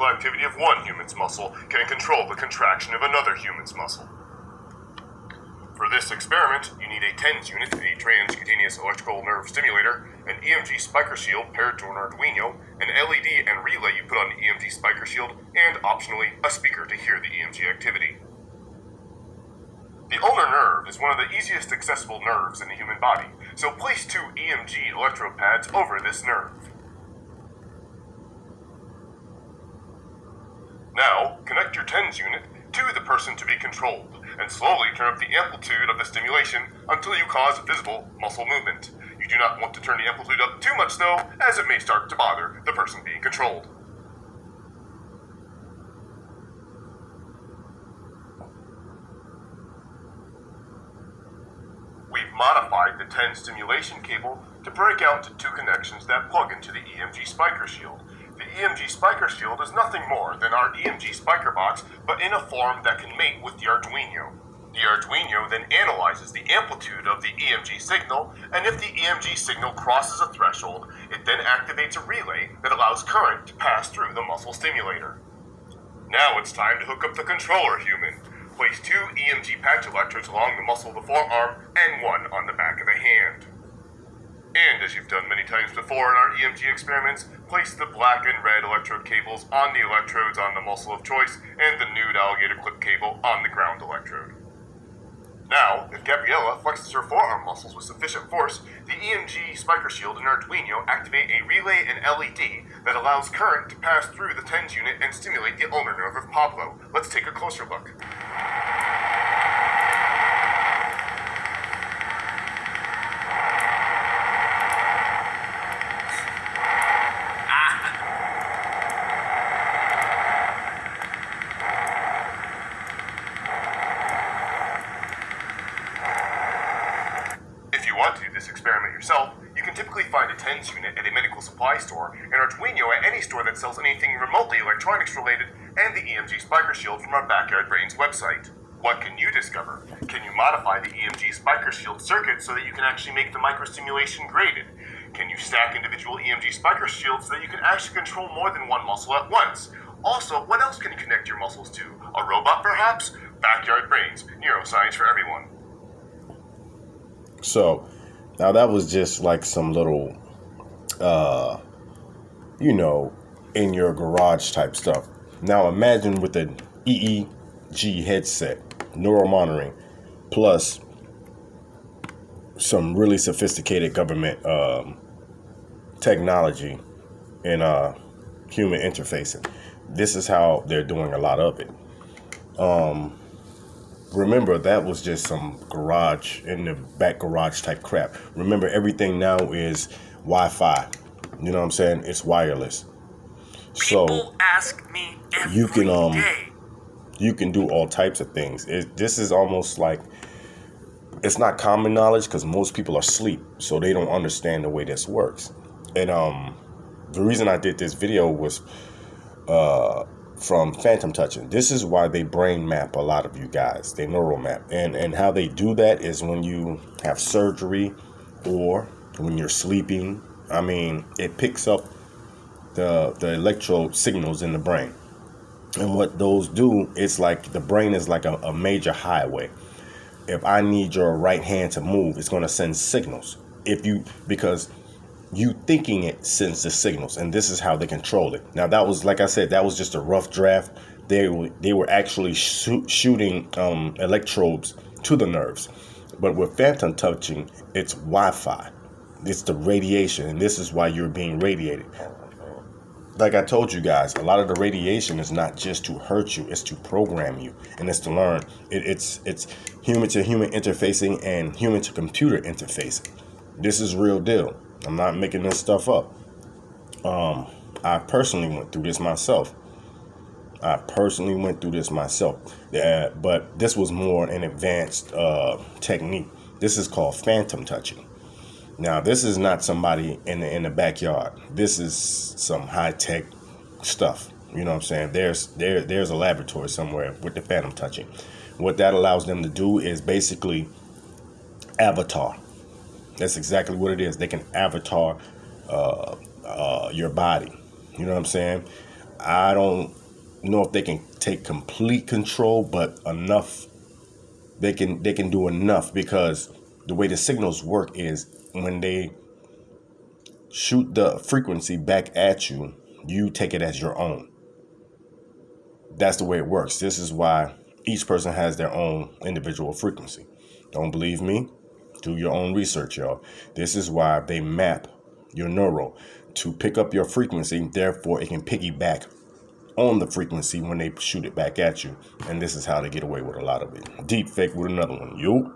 electrical activity of one human's muscle can control the contraction of another human's muscle. For this experiment, you need a TENS unit, a transcutaneous electrical nerve stimulator, an EMG spiker shield paired to an Arduino, an LED and relay you put on the EMG spiker shield, and optionally, a speaker to hear the EMG activity. The ulnar nerve is one of the easiest accessible nerves in the human body, so place 2 EMG electrode pads over this nerve. Now, connect your TENS unit to the person to be controlled, and slowly turn up the amplitude of the stimulation until you cause visible muscle movement. You do not want to turn the amplitude up too much though, as it may start to bother the person being controlled. We've modified the TENS stimulation cable to break out into 2 connections that plug into the EMG spiker shield. The EMG spiker shield is nothing more than our EMG spiker box, but in a form that can mate with the Arduino. The Arduino then analyzes the amplitude of the EMG signal, and if the EMG signal crosses a threshold, it then activates a relay that allows current to pass through the muscle stimulator. Now it's time to hook up the controller human. Place 2 EMG patch electrodes along the muscle of the forearm and 1 on the back of the hand. And as you've done many times before in our EMG experiments, place the black and red electrode cables on the electrodes on the muscle of choice and the nude alligator clip cable on the ground electrode. Now, if Gabriella flexes her forearm muscles with sufficient force, the EMG spiker shield and Arduino activate a relay and LED that allows current to pass through the TENS unit and stimulate the ulnar nerve of Pablo. Let's take a closer look. Experiment yourself, you can typically find a TENS unit at a medical supply store, an Arduino at any store that sells anything remotely electronics related, and the EMG spiker shield from our Backyard Brains website. What can you discover? Can you modify the EMG spiker shield circuit so that you can actually make the microstimulation graded? Can you stack individual EMG spiker shields so that you can actually control more than one muscle at once? Also, what else can you connect your muscles to? A robot perhaps? Backyard Brains, neuroscience for everyone. So, now that was just like some little, in your garage type stuff. Now imagine with an EEG headset, neural monitoring, plus some really sophisticated government technology in human interfacing. This is how they're doing a lot of it. Remember, that was just some garage, in the back garage type crap. Remember, everything now is Wi-Fi. You know what I'm saying? It's wireless. People ask me every day. You can do all types of things. This is almost like, it's not common knowledge because most people are asleep, so they don't understand the way this works. And the reason I did this video was from Phantom Touching. This is why they brain map a lot of you guys. They neural map. And how they do that is when you have surgery or when you're sleeping. I mean, it picks up the electrode signals in the brain. And what those do, it's like the brain is like a major highway. If I need your right hand to move, it's going to send signals. Because you thinking it sends the signals, and this is how they control it. Now, that was, like I said, that was just a rough draft. They were actually shooting electrodes to the nerves. But with Phantom Touching, it's Wi-Fi. It's the radiation, and this is why you're being radiated. Like I told you guys, a lot of the radiation is not just to hurt you, it's to program you, and it's to learn. It's human to human interfacing and human to computer interfacing. This is real deal. I'm not making this stuff up. I personally went through this myself. But this was more an advanced technique. This is called Phantom Touching. Now, this is not somebody in the backyard. This is some high-tech stuff. You know what I'm saying? There's a laboratory somewhere with the Phantom Touching. What that allows them to do is basically avatar. That's exactly what it is. They can avatar your body. You know what I'm saying? I don't know if they can take complete control, but enough. They can do enough, because the way the signals work is when they shoot the frequency back at you, you take it as your own. That's the way it works. This is why each person has their own individual frequency. Don't believe me? Do your own research, y'all. This is why they map your neural to pick up your frequency. Therefore, it can piggyback on the frequency when they shoot it back at you. And this is how they get away with a lot of it. Deep fake with another one. Yo.